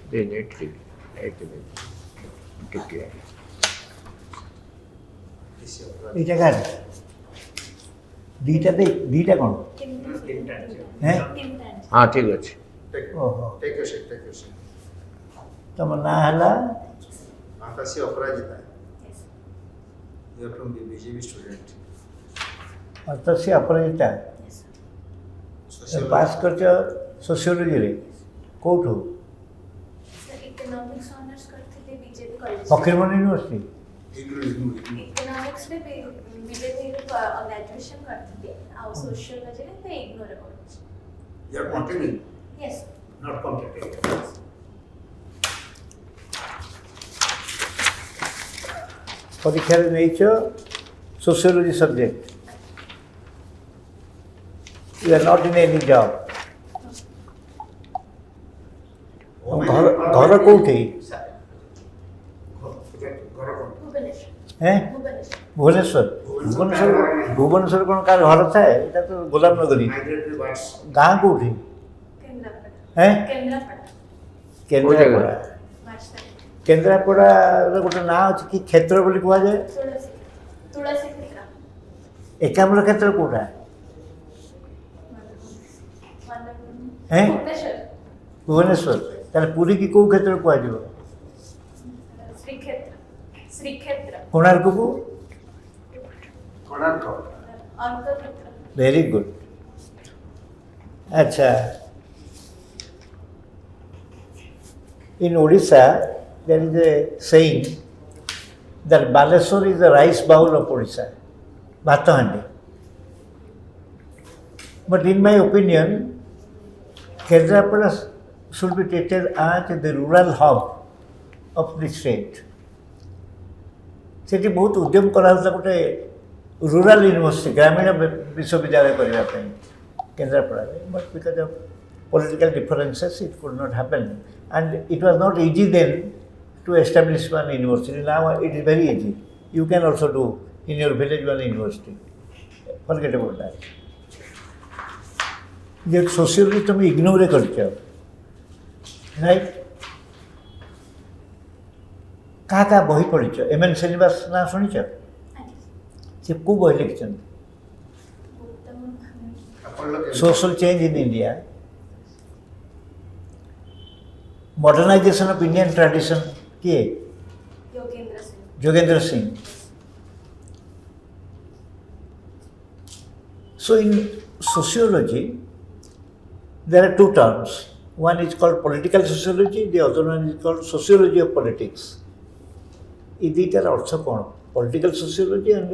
ଟିକେ এইটা কার দুইটা কোন হ্যাঁ ହଁ ଠିକ ଅଛି। ଓହୋ Take your seat, take your seat. ତମ ନାଁ ହେଲା ATASI APARAJITA. You are from the BJP student. ATASI APARAJITA Social pass କରିଛ ସୋସିଓଲୋଜିରେ କୋଉଠୁ इकोनॉमिक्स ऑनर्स करते BJP college Fakir Mohan university economics में बीजेपी ग्रेजुएशन करते आ सोशियोलॉजी में इग्नोर करूँ You are continuing, yes not completing. ପରୀକ୍ଷାରେ ନେଇଛ sociology subject you are not in any job ଘର କୋଉଠି भुवनेश्वर ହେଁ भुवनेश्वर ଭୁବନେଶ୍ୱର କ'ଣ କାହାର ଘର ଥାଏ ଏଇଟା ତ ଗୋଲାମନଗରୀ Migratory birds. ଗାଁ କୋଉଠି केंद्रापड़ा ହେଁ केंद्रापड़ा କେନ୍ଦ୍ରାପଡ଼ା मार्चता କେନ୍ଦ୍ରାପଡ଼ାର ଗୋଟେ ନାଁ ଅଛି କି କ୍ଷେତ୍ର ବୋଲି କୁହାଯାଏ तुलसी तुलसी क्षेत्र ଏକାମ୍ର କ୍ଷେତ୍ର କୋଉଟା हैं? भुवनेश्वर ଭୁବନେଶ୍ୱର ତାହେଲେ ପୁରୀ କି କୋଉ କ୍ଷେତ୍ର କୁହାଯିବ श्री क्षेत्र କୋଣାର୍କକୁ Konarko. अर्क क्षेत्र ଭେରି ଗୁଡ୍ ଆଚ୍ଛା in Odisha there is a saying that Baleshwar is the rice bowl of Odisha ଭାତ ହାଣ୍ଡି but in my opinion Kendrapada should be treated as the rural hub of the state ସେଠି ବହୁତ ଉଦ୍ୟମ କରାହେଉଥିଲା ଗୋଟେ rural university ଗ୍ରାମୀଣ ବିଶ୍ୱବିଦ୍ୟାଳୟ କରିବା ପାଇଁ କେନ୍ଦ୍ରାପଡ଼ାରେ but because of political differences it could not happen and it was not easy then to establish one university now it is very easy you can also do in your village one university forget about that ଯେହେତୁ sociology ତୁମେ ignore କରିଛ right କାହା ବହି ପଢ଼ିଛ ଏମ୍.ଏନ୍. ଶ୍ରୀନିବାସ ନାଁ ଶୁଣିଛ ସେ କେଉଁ ବହି ଲେଖିଛନ୍ତି Social change in India, modernization of Indian tradition किए Jogendra Singh So in sociology there are two terms, one is called political sociology, the other one is called sociology of politics. ये दीटार अर्थ कौन political sociology and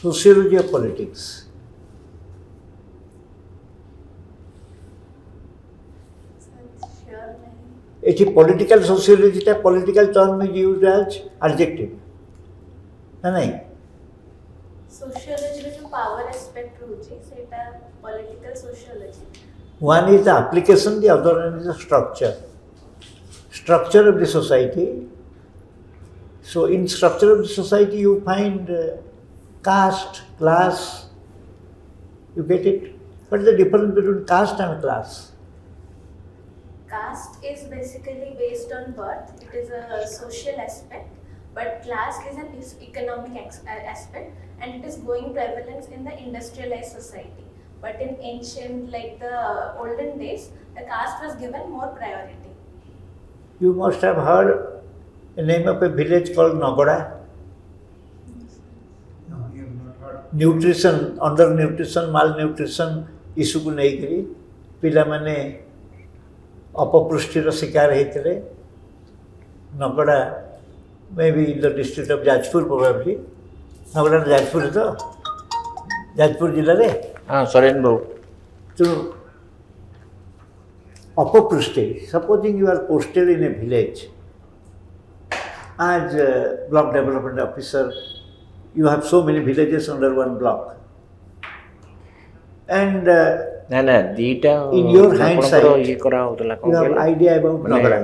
sociology of politics. एटी political sociology टा political term is used as adjective ना नहीं sociology में जो power aspect होची सेटा political sociology one is the application, the other one is the structure of the society. So in structure of the society you find caste, class, you get it. What is the difference between caste and class? Caste is basically based on birth. It is a social aspect, but class is an economic aspect, and it is going prevalence in the industrialized society. But in ancient, like the olden days, the caste was given more priority. You must have heard the name of a village called Nagoda. No, you have not heard. Nutrition, undernutrition, malnutrition issue को नहीं करी पिला माने अपपुष्टिर शिकार होते Nagada may be in the district of Jajpur probably Nagada Jajpur है तो जाजपुर जिले रे हाँ सरेन बाबू तो अपपुष्टि supposing you are posted in a village as block development officer you have so many villages under one block and ନା ନା ଦିଟା In your ଆପଣଙ୍କର hindsight, ଇଏ କରା ହଉଥିଲା you କଣ have କହିଲେ idea about ମାନେ Nagara.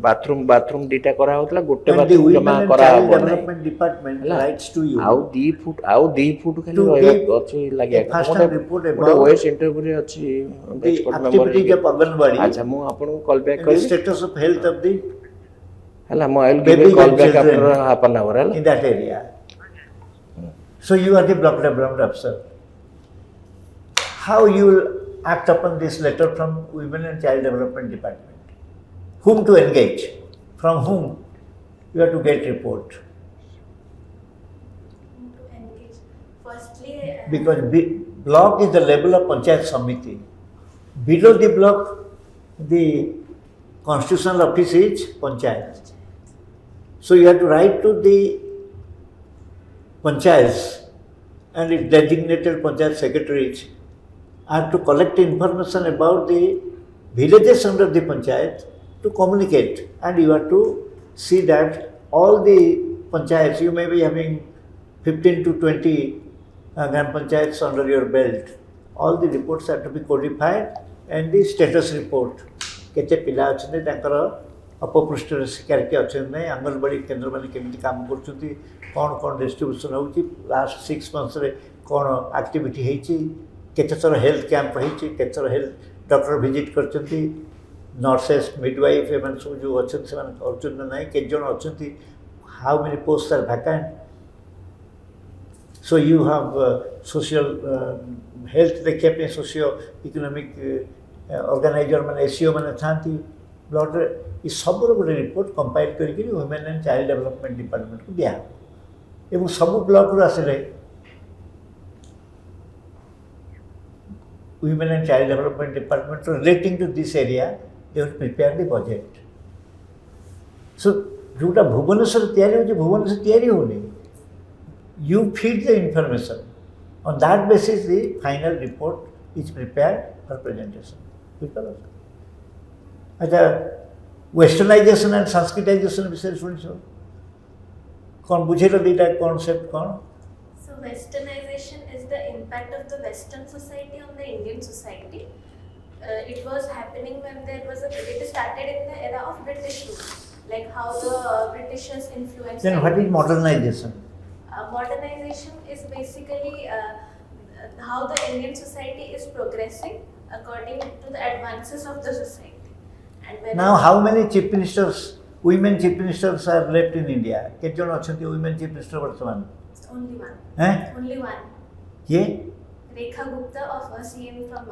ବାଥରୁମ ଦିଟା କରା ହଉଥିଲା ଗୋଟେ And the ବାଥରୁମ Women ଜମା and କରା Child ହବ ନାହିଁ Development Department ହେଲା writes to you ଆଉ 2 ଫୁଟ ଖାଲି to ରହିବା give ଅଛି a ଲାଗିବା first-hand report ଗୋଟେ about OS ଇଣ୍ଟରଭ୍ୟୁରେ ଅଛି the expert activities of member Anganwadi ଆଚ୍ଛା ମୁଁ ଆପଣଙ୍କୁ କଲ୍ ବ୍ୟାକ୍ and the କରିବି status of health of the ହେଲା ମୁଁ I will give baby A call and back after children half ଆନ୍ ଆୱାର ହେଲା in that area. So you are the block development officer. How you will act upon this letter from Women and Child Development Department? Whom to engage? From whom you have to get report? To engage. Firstly, Because block is the level of Panchayat Samiti. Below the block, the constitutional office is Panchayat. So you have to write to the Panchayats and its designated Panchayat secretaries are to collect information about the villages under the Panchayat to communicate, and you have to see that all the Panchayats, you may be having 15 to 20 Gram Panchayats under your belt, all the reports are to be codified and the status report. केते पिला अछने ताकर अपपृष्ठ शिकार के अछन नै आंगनबाड़ी केंद्र माने केमिति काम करछुती कोन कोन distribution होउची लास्ट 6 मंथ्स रे कोन एक्टिविटी हेची केते थोर हेल्थ कैंप हेची केते थोर हेल्थ डॉक्टर विजिट करछुती नर्सेस मिडवाइफ एमन सब जो अछन से माने करछन नै के जण अछंती how many posts are vacant so you have social health देखिए पे सोशियो इकोनॉमिक ऑर्गेनाइजर माने एसईओ माने थांती ब्लड रे ई सब गोटे रिपोर्ट कंपाइल करके women and child development department को दिया एवं सब ब्लॉक रो आसले women and child development department relating to this area they will prepare the budget so जोटा भुवनेश्वर तैयारी हो भुवनेश्वर तैयारी होनी you feed the information. On that basis, the final report is prepared for presentation. अच्छा westernization and sanskritization विषय सुनियो कौन बुझेलो दीटा concept कौन so westernization is the impact of the Western society on the Indian society. It was happening when there was it started in the era of British rule, like how the Britishers influenced. Then what is modernization? Modernization is basically how the Indian society is progressing according to the advances of the society. And when Now how many chief ministers, women chief ministers are left in India? केते जन अछंती women chief minister वर्तमान? only one. हैं? Only one. ये Rekha Gupta of CM from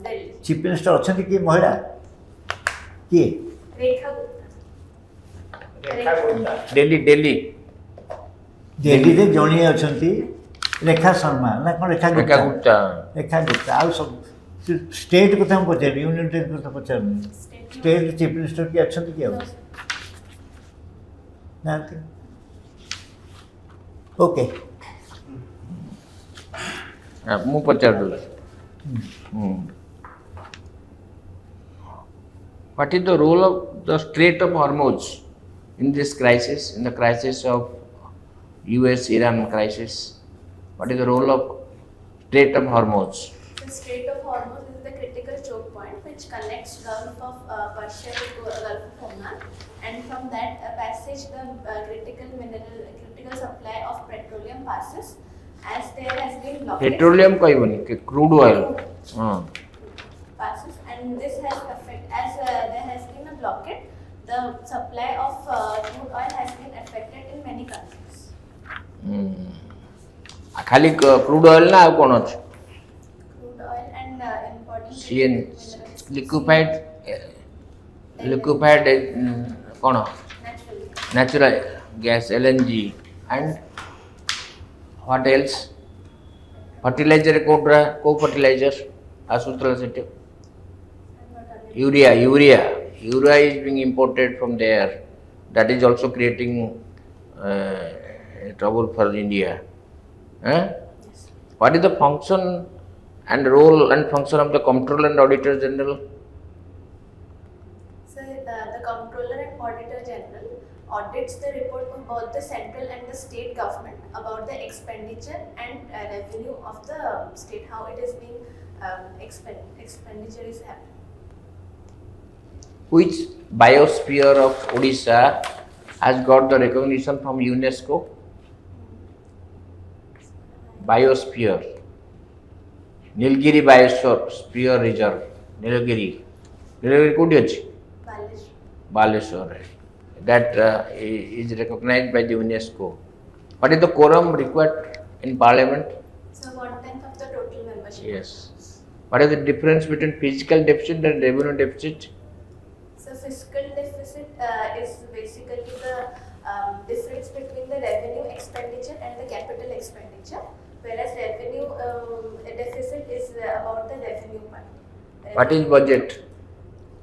Delhi. chief minister अछंती की महिला? की? Rekha Gupta. Delhi Delhi रे जणी अछंती रेखा शर्मा ना कोन रेखा गुप्ता आ सब स्टेट को हम पचार यूनियन टेरिटरी को पचार स्टेट चीफ मिनिस्टर की अछंती की ना ओके मु पचार दो What is the role of the Strait of Hormuz in this crisis, in the crisis of US-Iran crisis? What is the role of Strait of Hormuz? The Strait of Hormuz is the critical choke point which connects Gulf of Persia to Gulf of Oman, and from that passage the critical supply of petroleum passes, as there has been blockage. Petroleum कहबनी कि crude oil. Passes, and this has as there has been a blockade. The supply of crude oil has been affected in many countries. खाली crude oil ना ଆଉ कोन अछि Crude oil and importing CN minerals. liquefied cone natural gas LNG and what else fertilizer को fertilizer आसुतला setae urea is being imported from there, that is also creating trouble for India. Yes. What is the function and role and function of the Comptroller and Auditor General? So the Comptroller and Auditor General audits the report of both the central and the state government about the expenditure and revenue of the state, how it is being expenditure is happening. Which biosphere of Odisha has got the recognition from UNESCO? Biosphere. Nilgiri Biosphere Reserve. Nilgiri. Nilgiri कोठी अछि? Baleshwar. That is recognized by the UNESCO. What is the quorum required in Parliament? So 1/10 of the total membership. Yes. What is the difference between physical deficit and revenue deficit? So fiscal deficit is basically the difference between the revenue expenditure and the capital expenditure, whereas revenue deficit is about the revenue part. What is budget?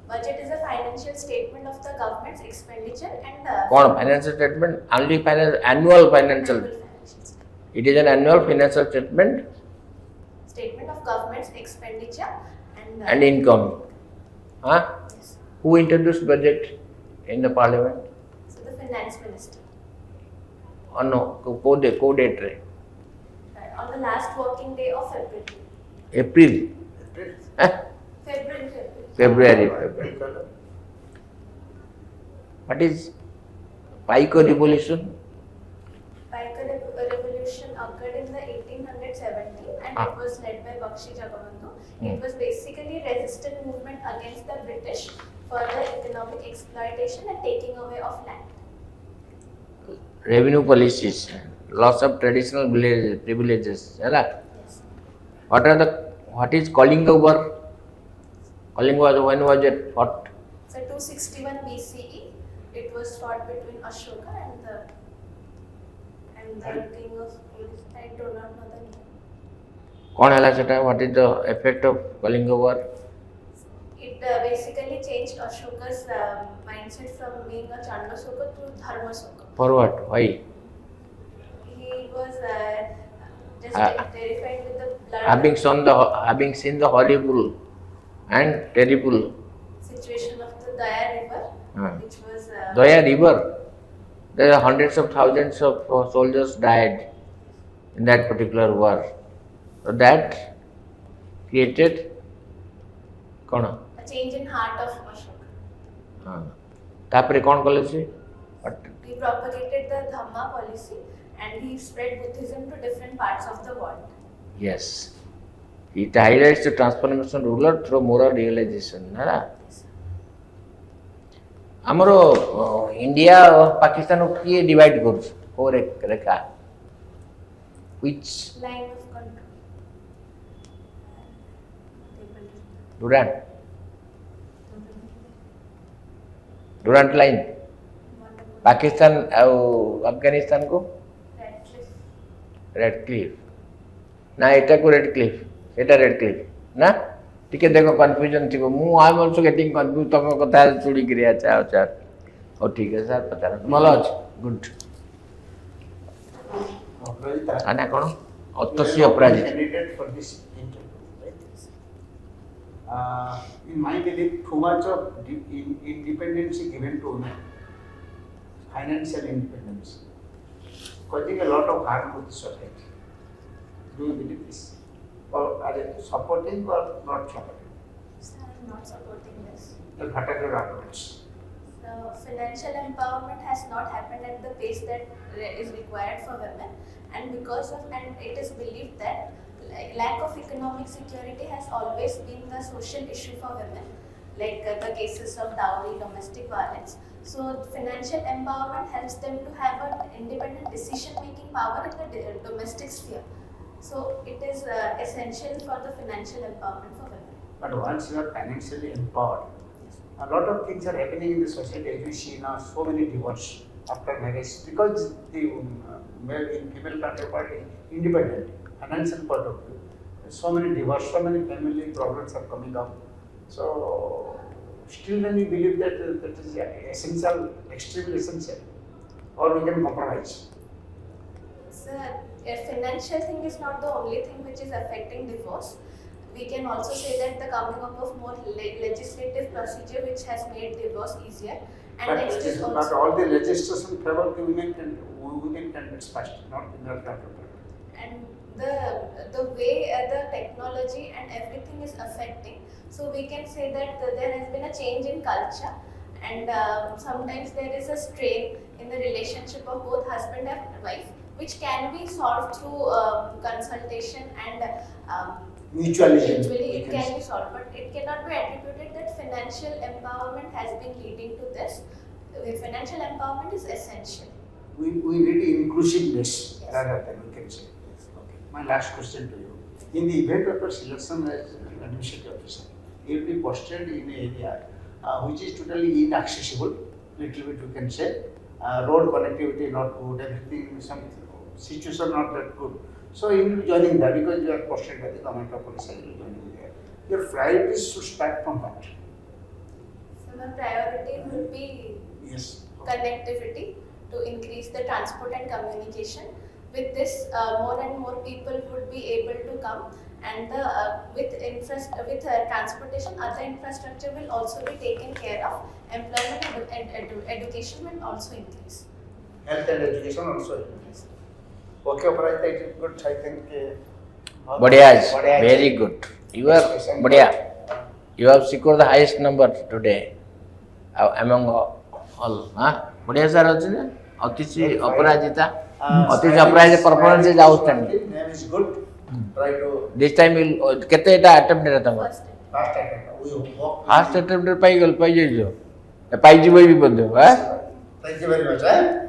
Budget is a financial statement of the government's expenditure and What financial statement? Only annual financial. It is an annual financial statement statement of government's expenditure and income. Huh? Yes. Who introduced budget in the parliament? So the finance minister. Or no? Co-date. On the last working day of February. April. Huh? February. What is Paiko revolution? Paika revolution occurred in the 1870 and it was led by Bakshi Jagabandhu. It was basically a resistance movement against the British for the economic exploitation and taking away of land. Revenue policies, loss of traditional privileges. Yes. What is Kalinga War? Kalinga War, when was it fought? So 261 BCE, it was fought between Ashoka and the king of Odisha. I do not know the name. कौन हला सेटा? What is the effect of Kalinga War? It basically changed Ashoka's mindset from being a Chandasoka to Dharmasoka. For what? Why? He was just terrified with the blood. Having seen the horrible and terrible Situation of the Daya River, which was Daya River. There are hundreds of thousands of soldiers died in that particular war. So that created कौन? a change in heart of Ashoka. तापरे कौन कले से? He propagated the Dhamma policy and he spread Buddhism to different parts of the world. Yes. It highlights the transformation ruler through moral realization. ଆମର India Pakistan କିଏ divide କରୁଛି? କୋଉ ରେଖା? Which? Line of control. Durant line. Pakistan ଆଉ अफगानिस्तान को red Cliff ना एटा को red Cliff एटा red Cliff ना टिके देखो कंफ्यूजन थी मु I am also getting confuse तम कथा चुड़ी गिरिया चाओ चार ओ ठीक है सर पता भलो अछि गुड अपराजिता आना कोन अतसी अपराजित candidate for this interview in my belief too much of independence is given to women, financial independence causing a lot of harm to the society. Do you believe this? Or are you supporting or not supporting? So I am not supporting this. Then what are your approach? So financial empowerment has not happened at the pace that is required for women, and it is believed that lack of economic security has always been the social issue for women, like the cases of dowry, domestic violence. So financial empowerment helps them to have an independent decision-making power in the domestic sphere. So it is essential for the financial empowerment for women. But once you are financially empowered, a lot of things are happening in the society. As you see now, so many divorce after marriage because the male and female counterpart is independent, financial point of view. So many divorce, so many family problems are coming up. So still then we believe that that is essential, extremely essential, or we can compromise. Sir, a financial thing is not the only thing which is affecting divorce. We can also say that the coming up of more legislative procedure which has made divorce easier. And But, next is but also, all the legislation favor the women can get first, not the male counterpart. and the way the technology and everything is affecting. So we can say that there has been a change in culture, and sometimes there is a strain in the relationship of both husband and wife, which can be solved through consultation and Mutually it can be solved, but it cannot be attributed that financial empowerment has been leading to this. Financial empowerment is essential. We need inclusiveness Yes. rather than we can say. Okay. My last question to you. In the event of a selection as an administrative officer, you will be posted in an area which is totally inaccessible, little bit we can say, road connectivity not good, everything, some situation not that good. So you will be joining that because you are posted by the government of Odisha, you will be joining there. Your priorities should start from what? So my priority would be Yes. connectivity to increase the transport and communication. With this, more and more people would be able to come, and with transportation, other infrastructure will also be taken care of. Employment and education will also increase. Health and education also. Okay, Aparajita, it is good. I think. Badhya, very good. You are Badhya. You have secured the highest number today among all. Badhya sir ଅଛି Otisi Aparajita. Otisi Aparajita performance is outstanding. Name is good. Try to. This time will kete eta attempt neta tamo. First, Fast attempt. We hope. First attempt pai jaijo. Pai jibo bi bodho. Thank you very much.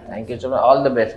Thank you so much. All the best.